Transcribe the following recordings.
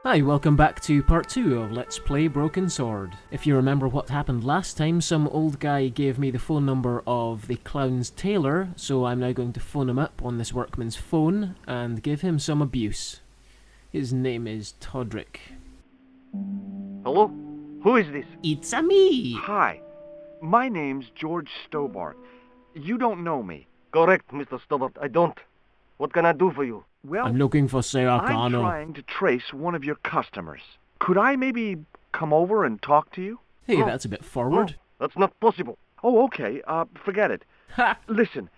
Hi, welcome back to part 2 of Let's Play Broken Sword. If you remember what happened last time, some old guy gave me the phone number of the clown's tailor, so I'm now going to phone him up on this workman's phone and give him some abuse. His name is Todrick. Hello? Who is this? It's a me! Hi. My name's George Stobart. You don't know me. Correct, Mr. Stobart. I don't. What can I do for you? Well, I'm looking for Sarah I'm Connor. trying to trace one of your customers. Could I maybe come over and talk to you? Hey, No. that's a bit forward. No, that's not possible. Oh, okay. Forget it. Ha! Listen,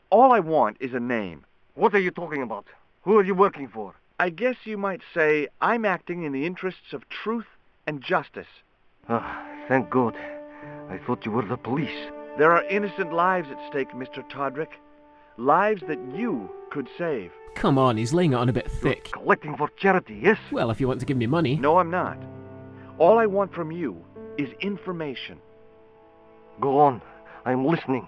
all I want is a name. What are you talking about? Who are you working for? I guess you might say I'm acting in the interests of truth and justice. Ah, thank God. I thought you were the police. There are innocent lives at stake, Mr. Todrick. Lives that you could save. Come on, he's laying it on a bit thick. You're collecting for charity, yes? Well, if you want to give me money. No, I'm not. All I want from you is information. Go on. I'm listening.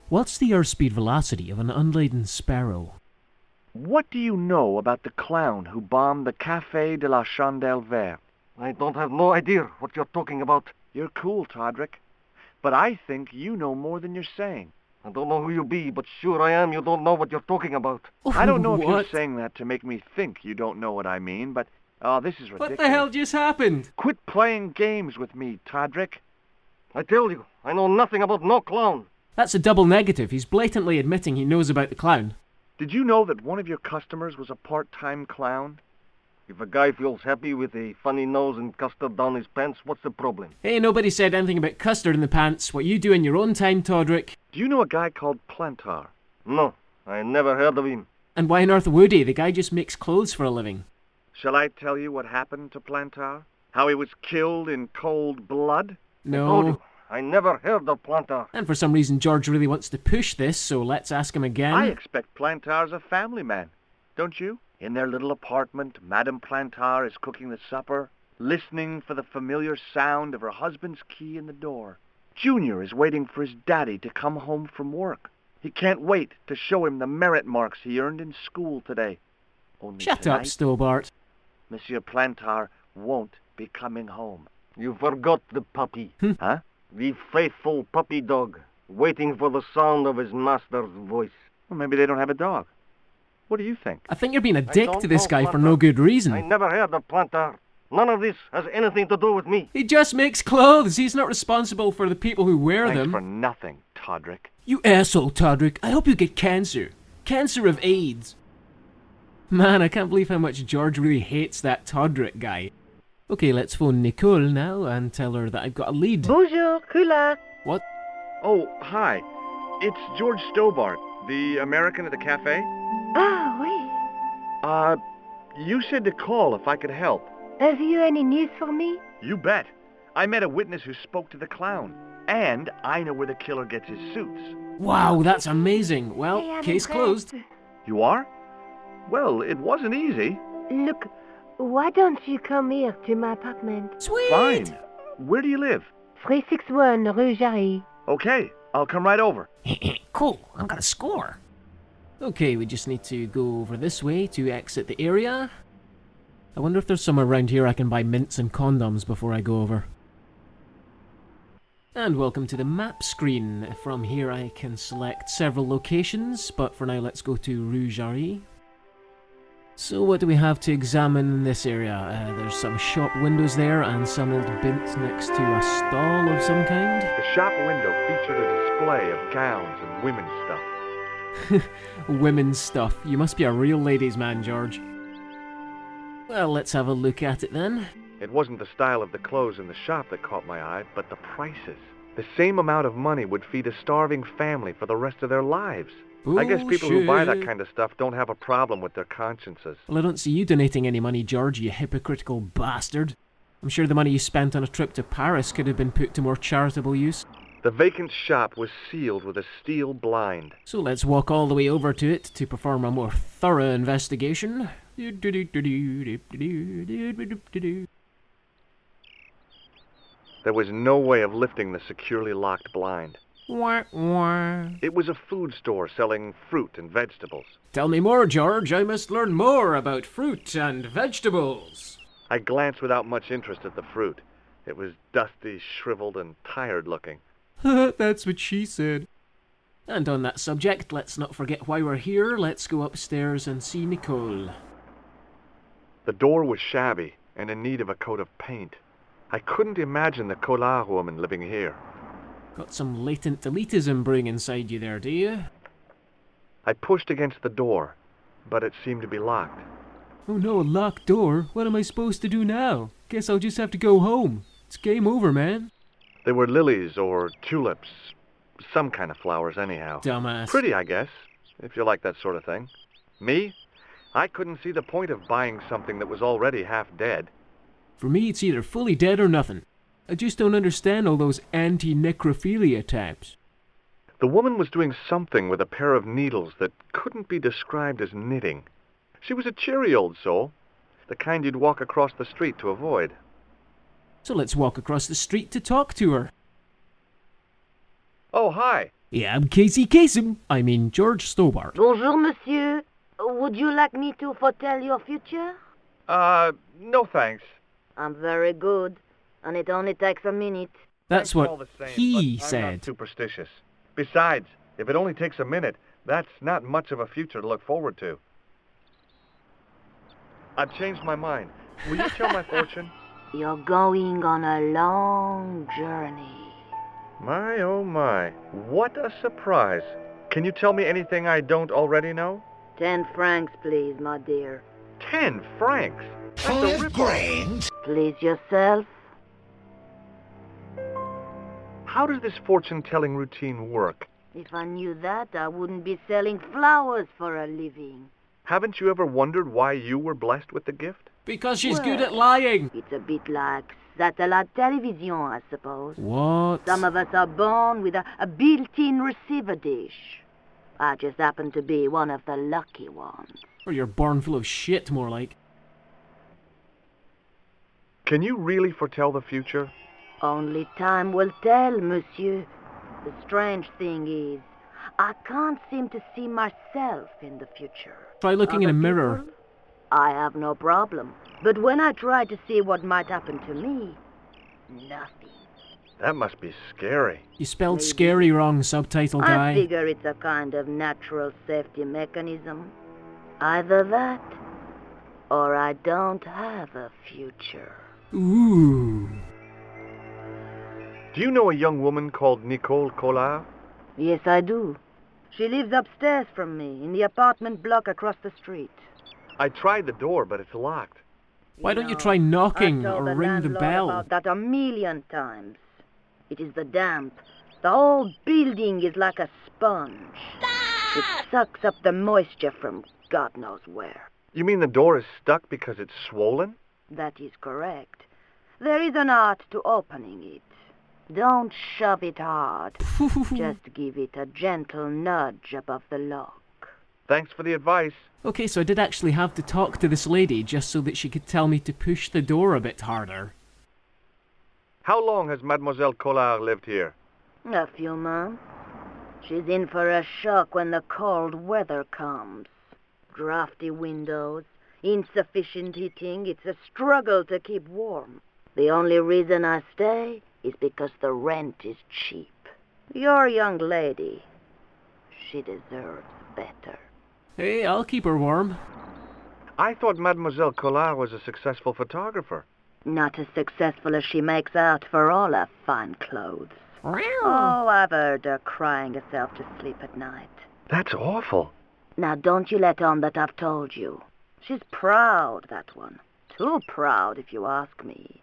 What's the airspeed velocity of an unladen sparrow? What do you know about the clown who bombed the Café de la Chandelle Verte? I don't have no idea what you're talking about. You're cool, Todrick. But I think you know more than you're saying. I don't know who you be, but sure I am you don't know what you're talking about. I don't know if you're What? saying that to make me think you don't know what I mean, but this is ridiculous. What the hell just happened? Quit playing games with me, Todrick. I tell you, I know nothing about no clown. That's a double negative. He's blatantly admitting he knows about the clown. Did you know that one of your customers was a part-time clown? If a guy feels happy with a funny nose and custard down his pants, what's the problem? Hey, nobody said anything about custard in the pants. What you do in your own time, Todrick. Do you know a guy called Plantar? No, I never heard of him. And why on earth would he? The guy just makes clothes for a living. Shall I tell you what happened to Plantar? How he was killed in cold blood? I told No. you, I never heard of Plantar. And for some reason, George really wants to push this, so let's ask him again. I expect Plantar's a family man, don't you? In their little apartment, Madame Plantar is cooking the supper, listening for the familiar sound of her husband's key in the door. Junior is waiting for his daddy to come home from work. He can't wait to show him the merit marks he earned in school today. Only Shut tonight, up, Stobart. Monsieur Plantar won't be coming home. You forgot the puppy. Huh? The faithful puppy dog, waiting for the sound of his master's voice. Well, maybe they don't have a dog. What do you think? I think you're being a dick don't to this know, guy for Plantar. no good I reason. never heard of Plantar. None of this has anything to do with me. He just makes clothes. He's not responsible for the people who wear Thanks them. for nothing, Todrick. You asshole, Todrick. I hope you get cancer. Cancer of AIDS. Man, I can't believe how much George really hates that Todrick guy. Okay, let's phone Nicole now and tell her that I've got a lead. Bonjour, Kula. What? Oh, hi. It's George Stobart, the American at the cafe. Ah, oui. You said to call if I could help. Have you any news for me? You bet. I met a witness who spoke to the clown. And I know where the killer gets his suits. Wow, that's amazing. Well, I am case impressed. closed. You are? Well, it wasn't easy. Look, why don't you come here to my apartment? Sweet! Fine. Where do you live? 361 Rue Jarry. Okay, I'll come right over. Cool, I've got a score. Okay, we just need to go over this way to exit the area. I wonder if there's somewhere around here I can buy mints and condoms before I go over. And welcome to the map screen. From here I can select several locations, but for now let's go to Rue Jarry. So what do we have to examine in this area? There's some shop windows there and some old bins next to a stall of some kind. The shop window featured a display of gowns and women's stuff. Women's stuff. You must be a real ladies' man, George. Well, let's have a look at it then. It wasn't the style of the clothes in the shop that caught my eye, but the prices. The same amount of money would feed a starving family for the rest of their lives. I guess people who buy that Bullshit. kind of stuff don't have a problem with their consciences. Well, I don't see you donating any money, George, you hypocritical bastard. I'm sure the money you spent on a trip to Paris could have been put to more charitable use. The vacant shop was sealed with a steel blind. So let's walk all the way over to it to perform a more thorough investigation. There was no way of lifting the securely locked blind. Wah, wah. It was a food store selling fruit and vegetables. Tell me more, George. I must learn more about fruit and vegetables. I glanced without much interest at the fruit. It was dusty, shriveled, and tired-looking. That's what she said. And on that subject, let's not forget why we're here. Let's go upstairs and see Nicole. The door was shabby and in need of a coat of paint. I couldn't imagine the Collard woman living here. Got some latent elitism brewing inside you there, do you? I pushed against the door, but it seemed to be locked. Oh no, a locked door? What am I supposed to do now? Guess I'll just have to go home. It's game over, man. They were lilies or tulips. Some kind of flowers, anyhow. Dumbass. Pretty, I guess, if you like that sort of thing. Me? I couldn't see the point of buying something that was already half dead. For me, it's either fully dead or nothing. I just don't understand all those anti-necrophilia types. The woman was doing something with a pair of needles that couldn't be described as knitting. She was a cheery old soul, the kind you'd walk across the street to avoid. So let's walk across the street to talk to her. Oh, hi. Yeah, I'm Casey Kasem. I mean George Stobart. Bonjour, monsieur. Would you like me to foretell your future? No thanks. I'm very good, and it only takes a minute. That's Thanks all what the same, he but I'm said. not superstitious. Besides, if it only takes a minute, that's not much of a future to look forward to. I've changed my mind. Will you tell my fortune? You're going on a long journey. My, oh my. What a surprise. Can you tell me anything I don't already know? 10 francs, please, my dear. 10 francs? That's a rip-off. Please yourself. How does this fortune-telling routine work? If I knew that, I wouldn't be selling flowers for a living. Haven't you ever wondered why you were blessed with the gift? Because she's Well, good at lying. It's a bit like satellite television, I suppose. What? Some of us are born with a built-in receiver dish. I just happen to be one of the lucky ones. Or you're born full of shit, more like. Can you really foretell the future? Only time will tell, monsieur. The strange thing is, I can't seem to see myself in the future. Try looking in a Other mirror. people, I have no problem. But when I try to see what might happen to me, nothing. That must be scary. You spelled Maybe. scary wrong, subtitle I guy. figure it's a kind of natural safety mechanism. Either that, or I don't have a future. Ooh. Do you know a young woman called Nicole Collard? Yes, I do. She lives upstairs from me, in the apartment block across the street. I tried the door, but it's locked. Why don't you know, try knocking I've told or ring the landlord bell? about that a million times. It is the damp. The whole building is like a sponge. It sucks up the moisture from God knows where. You mean the door is stuck because it's swollen? That is correct. There is an art to opening it. Don't shove it hard. Just give it a gentle nudge above the lock. Thanks for the advice. Okay, so I did actually have to talk to this lady just so that she could tell me to push the door a bit harder. How long has Mademoiselle Collard lived here? A few months. She's in for a shock when the cold weather comes. Drafty windows, insufficient heating. It's a struggle to keep warm. The only reason I stay is because the rent is cheap. Your young lady, she deserves better. Hey, I'll keep her warm. I thought Mademoiselle Collard was a successful photographer. Not as successful as she makes out for all her fine clothes. Oh, I've heard her crying herself to sleep at night. That's awful. Now, don't you let on that I've told you. She's proud, that one. Too proud, if you ask me.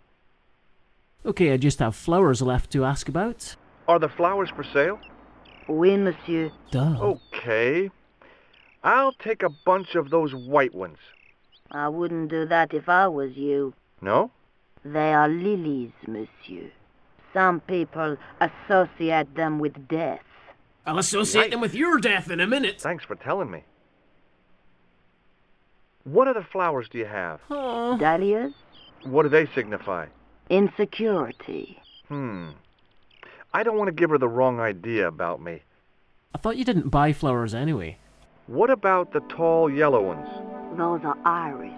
Okay, I just have flowers left to ask about. Are the flowers for sale? Oui, monsieur. Duh. Okay. I'll take a bunch of those white ones. I wouldn't do that if I was you. No? They are lilies, monsieur. Some people associate them with death. I'll associate them with your death in a minute. Thanks for telling me. What other flowers do you have? Aw. Dahlias? What do they signify? Insecurity. I don't want to give her the wrong idea about me. I thought you didn't buy flowers anyway. What about the tall yellow ones? Those are iris.